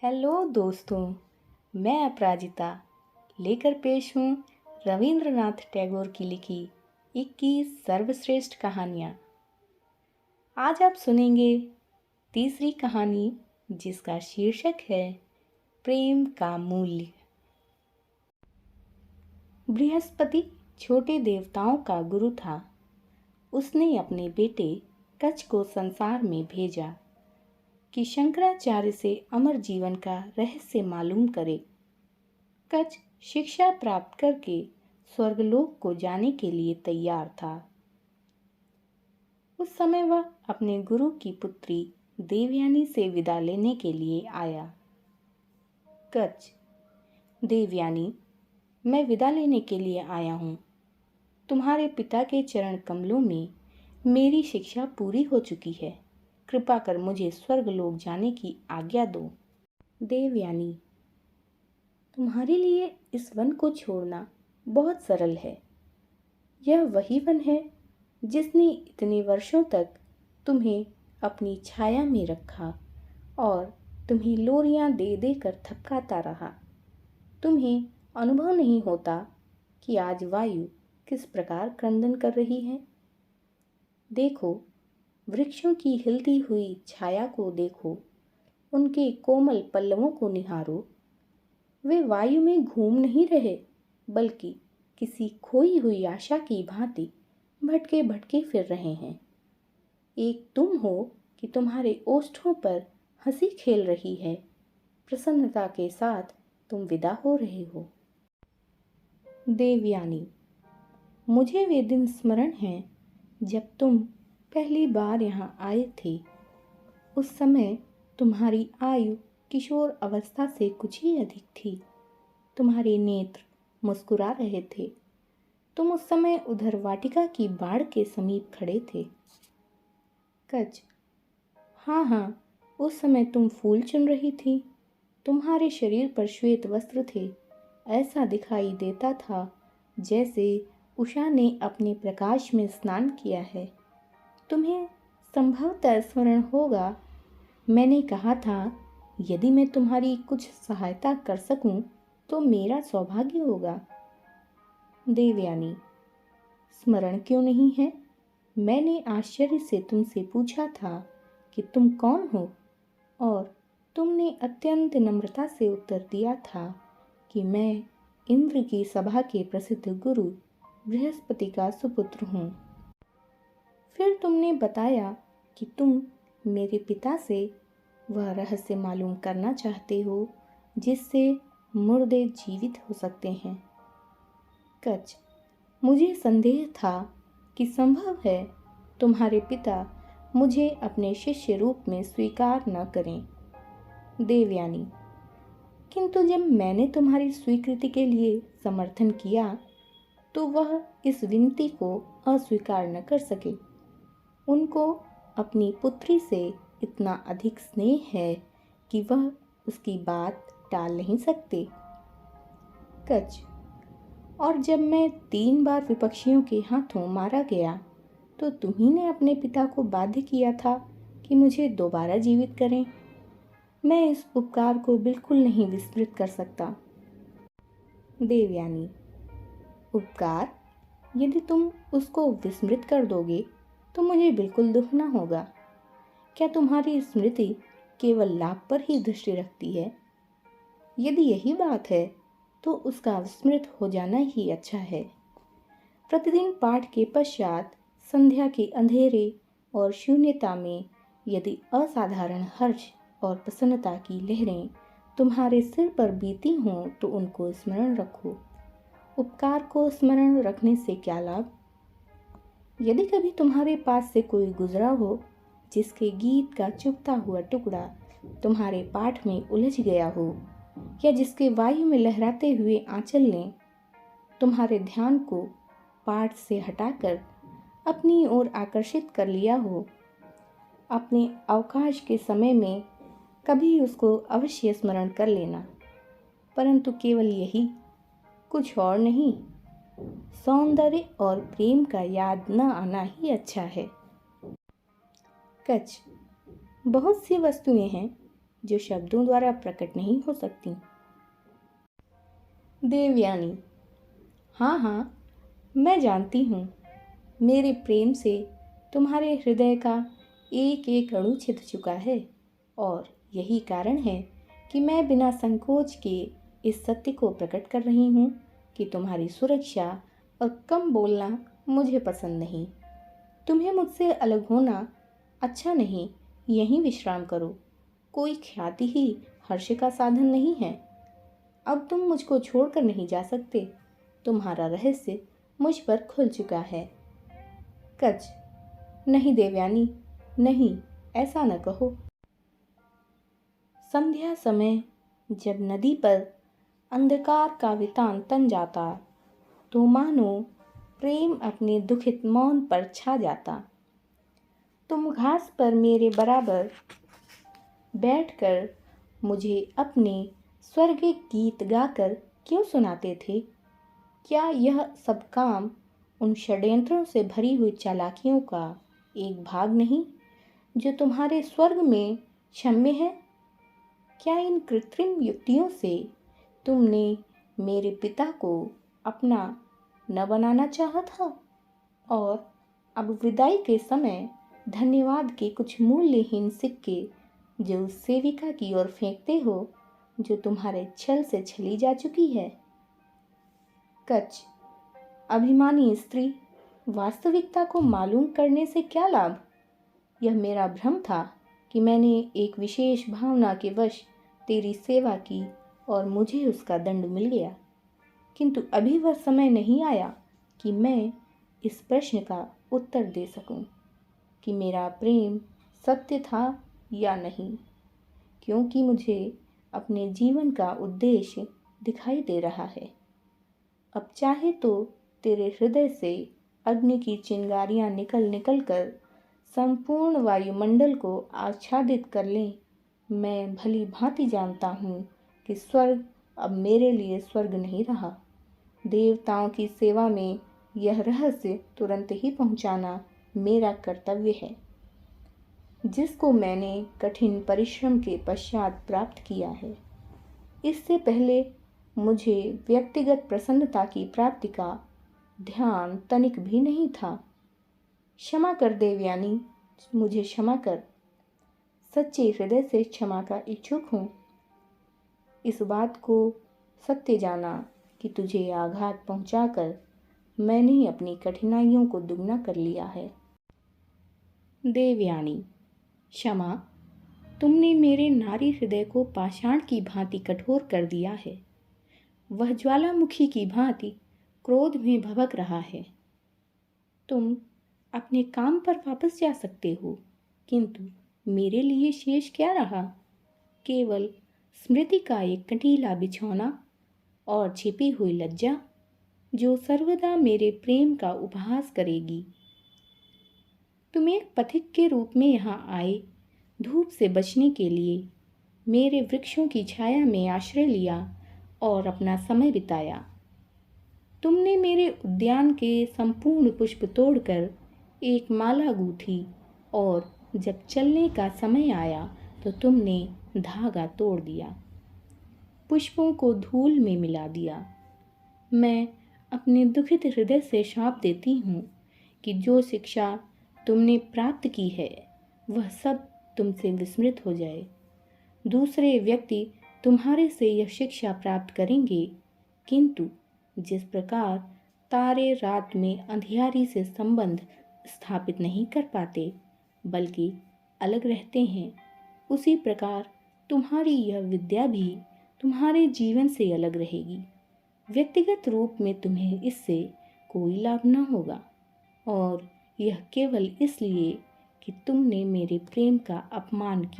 Hello दोस्तों, मैं अपराजिता लेकर पेश हूँ रविंद्रनाथ टैगोर की लिखी 21 सर्वश्रेष्ठ कहानियाँ। आज आप सुनेंगे तीसरी कहानी जिसका शीर्षक है प्रेम का मूल्य। बृहस्पति छोटे देवताओं का गुरु था। उसने अपने बेटे कच्छ को संसार में भेजा कि शंकराचार्य से अमर जीवन का रहस्य मालूम करे। कच्छ शिक्षा प्राप्त करके स्वर्गलोक को जाने के लिए तैयार था। उस समय वह अपने गुरु की पुत्री देवयानी से विदा लेने के लिए आया। कच्छ, देवयानी, मैं विदा लेने के लिए आया हूँ। तुम्हारे पिता के चरण कमलों में मेरी शिक्षा पूरी हो चुकी है। कृपा कर मुझे स्वर्गलोक जाने की आज्ञा दो। देवयानी, तुम्हारे लिए इस वन को छोड़ना बहुत सरल है। यह वही वन है जिसने इतने वर्षों तक तुम्हें अपनी छाया में रखा और तुम्हें लोरियां दे दे कर थपकाता रहा। तुम्हें अनुभव नहीं होता कि आज वायु किस प्रकार क्रंदन कर रही है। देखो, वृक्षों की हिलती हुई छाया को देखो, उनके कोमल पल्लवों को निहारो। वे वायु में घूम नहीं रहे, बल्कि किसी खोई हुई आशा की भांति भटके भटके फिर रहे हैं। एक तुम हो कि तुम्हारे ओष्ठों पर हंसी खेल रही है। प्रसन्नता के साथ तुम विदा हो रहे हो। देवयानी, मुझे वे दिन स्मरण हैं जब तुम पहली बार यहाँ आए थे। उस समय तुम्हारी आयु किशोर अवस्था से कुछ ही अधिक थी। तुम्हारे नेत्र मुस्कुरा रहे थे। तुम उस समय उधर वाटिका की बाड़ के समीप खड़े थे। कच्छ, हाँ, उस समय तुम फूल चुन रही थी। तुम्हारे शरीर पर श्वेत वस्त्र थे। ऐसा दिखाई देता था जैसे उषा ने अपने प्रकाश में स्नान किया है। तुम्हें संभवतः स्मरण होगा, मैंने कहा था यदि मैं तुम्हारी कुछ सहायता कर सकूं तो मेरा सौभाग्य होगा। देवयानी, स्मरण क्यों नहीं है? मैंने आश्चर्य से तुमसे पूछा था कि तुम कौन हो, और तुमने अत्यंत नम्रता से उत्तर दिया था कि मैं इंद्र की सभा के प्रसिद्ध गुरु बृहस्पति का सुपुत्र हूँ। फिर तुमने बताया कि तुम मेरे पिता से वह रहस्य मालूम करना चाहते हो जिससे मुर्दे जीवित हो सकते हैं। कच्छ, मुझे संदेह था कि संभव है तुम्हारे पिता मुझे अपने शिष्य रूप में स्वीकार न करें। देवयानी, किंतु जब मैंने तुम्हारी स्वीकृति के लिए समर्थन किया तो वह इस विनती को अस्वीकार न कर सके। उनको अपनी पुत्री से इतना अधिक स्नेह है कि वह उसकी बात टाल नहीं सकते। कच्छ, और जब मैं 3 बार विपक्षियों के हाथों मारा गया तो तुम्ही ने अपने पिता को बाध्य किया था कि मुझे दोबारा जीवित करें। मैं इस उपकार को बिल्कुल नहीं विस्मृत कर सकता। देवयानी, उपकार? यदि तुम उसको विस्मृत कर दोगे तो मुझे बिल्कुल दुख न होगा। क्या तुम्हारी स्मृति केवल लाभ पर ही दृष्टि रखती है? यदि यही बात है तो उसका विस्मृत हो जाना ही अच्छा है। प्रतिदिन पाठ के पश्चात संध्या के अंधेरे और शून्यता में यदि असाधारण हर्ष और प्रसन्नता की लहरें तुम्हारे सिर पर बीती हों तो उनको स्मरण रखो। उपकार को स्मरण रखने से क्या लाभ? यदि कभी तुम्हारे पास से कोई गुजरा हो जिसके गीत का चुभता हुआ टुकड़ा तुम्हारे पाठ में उलझ गया हो, या जिसके वायु में लहराते हुए आंचल ने तुम्हारे ध्यान को पाठ से हटाकर अपनी ओर आकर्षित कर लिया हो, अपने अवकाश के समय में कभी उसको अवश्य स्मरण कर लेना। परंतु केवल यही, कुछ और नहीं। सौंदर्य और प्रेम का याद न आना ही अच्छा है। कच्छ, बहुत सी वस्तुएं हैं जो शब्दों द्वारा प्रकट नहीं हो सकती। देवयानी: हाँ हाँ, मैं जानती हूँ। मेरे प्रेम से तुम्हारे हृदय का एक एक अणु छिद चुका है और यही कारण है कि मैं बिना संकोच के इस सत्य को प्रकट कर रही हूँ कि तुम्हारी सुरक्षा और कम बोलना मुझे पसंद नहीं। तुम्हें मुझसे अलग होना अच्छा नहीं, यहीं विश्राम करो। कोई ख्याति ही हर्ष का साधन नहीं है। अब तुम मुझको छोड़कर नहीं जा सकते। तुम्हारा रहस्य मुझ पर खुल चुका है। कच: नहीं देवयानी, नहीं, ऐसा न कहो। संध्या समय जब नदी पर अंधकार का वितान तन जाता तो मानो प्रेम अपने दुखित मौन पर छा जाता। तुम घास पर मेरे बराबर बैठकर मुझे अपने स्वर्गिक गीत गाकर क्यों सुनाते थे? क्या यह सब काम उन षड्यंत्रों से भरी हुई चालाकियों का एक भाग नहीं जो तुम्हारे स्वर्ग में क्षम्य है? क्या इन कृत्रिम युक्तियों से तुमने मेरे पिता को अपना न बनाना चाहा था? और अब विदाई के समय धन्यवाद के कुछ मूल्यहीन सिक्के जो उस सेविका की ओर फेंकते हो जो तुम्हारे छल से छली जा चुकी है। कच: अभिमानी स्त्री, वास्तविकता को मालूम करने से क्या लाभ? यह मेरा भ्रम था कि मैंने एक विशेष भावना के वश तेरी सेवा की और मुझे उसका दंड मिल गया, किंतु अभी वह समय नहीं आया कि मैं इस प्रश्न का उत्तर दे सकूं कि मेरा प्रेम सत्य था या नहीं, क्योंकि मुझे अपने जीवन का उद्देश्य दिखाई दे रहा है। अब चाहे तो तेरे हृदय से अग्नि की चिंगारियां निकल निकल कर संपूर्ण वायुमंडल को आच्छादित कर लें। मैं भली भांति जानता हूँ कि स्वर्ग अब मेरे लिए स्वर्ग नहीं रहा। देवताओं की सेवा में यह रहस्य तुरंत ही पहुँचाना मेरा कर्तव्य है, जिसको मैंने कठिन परिश्रम के पश्चात प्राप्त किया है। इससे पहले मुझे व्यक्तिगत प्रसन्नता की प्राप्ति का ध्यान तनिक भी नहीं था। क्षमा कर देवयानी, मुझे क्षमा कर। सच्चे हृदय से क्षमा का इच्छुक हूँ। इस बात को सत्य जाना कि तुझे आघात पहुंचाकर मैंने अपनी कठिनाइयों को दुगना कर लिया है। देवयानी: क्षमा, तुमने मेरे नारी हृदय को पाषाण की भांति कठोर कर दिया है। वह ज्वालामुखी की भांति क्रोध में भभक रहा है। तुम अपने काम पर वापस जा सकते हो, किंतु मेरे लिए शेष क्या रहा? केवल स्मृति का एक कंटीला बिछौना और छिपी हुई लज्जा जो सर्वदा मेरे प्रेम का उपहास करेगी। तुम एक पथिक के रूप में यहाँ आए, धूप से बचने के लिए मेरे वृक्षों की छाया में आश्रय लिया और अपना समय बिताया। तुमने मेरे उद्यान के संपूर्ण पुष्प तोड़कर एक माला गूंथी और जब चलने का समय आया तो तुमने धागा तोड़ दिया, पुष्पों को धूल में मिला दिया। मैं अपने दुखित हृदय से शाप देती हूँ कि जो शिक्षा तुमने प्राप्त की है वह सब तुमसे विस्मृत हो जाए। दूसरे व्यक्ति तुम्हारे से यह शिक्षा प्राप्त करेंगे, किंतु जिस प्रकार तारे रात में अंधियारी से संबंध स्थापित नहीं कर पाते बल्कि अलग रहते हैं, उसी प्रकार तुम्हारी यह विद्या भी तुम्हारे जीवन से अलग रहेगी। व्यक्तिगत रूप में तुम्हें इससे कोई लाभ न होगा, और यह केवल इसलिए कि तुमने मेरे प्रेम का अपमान किया।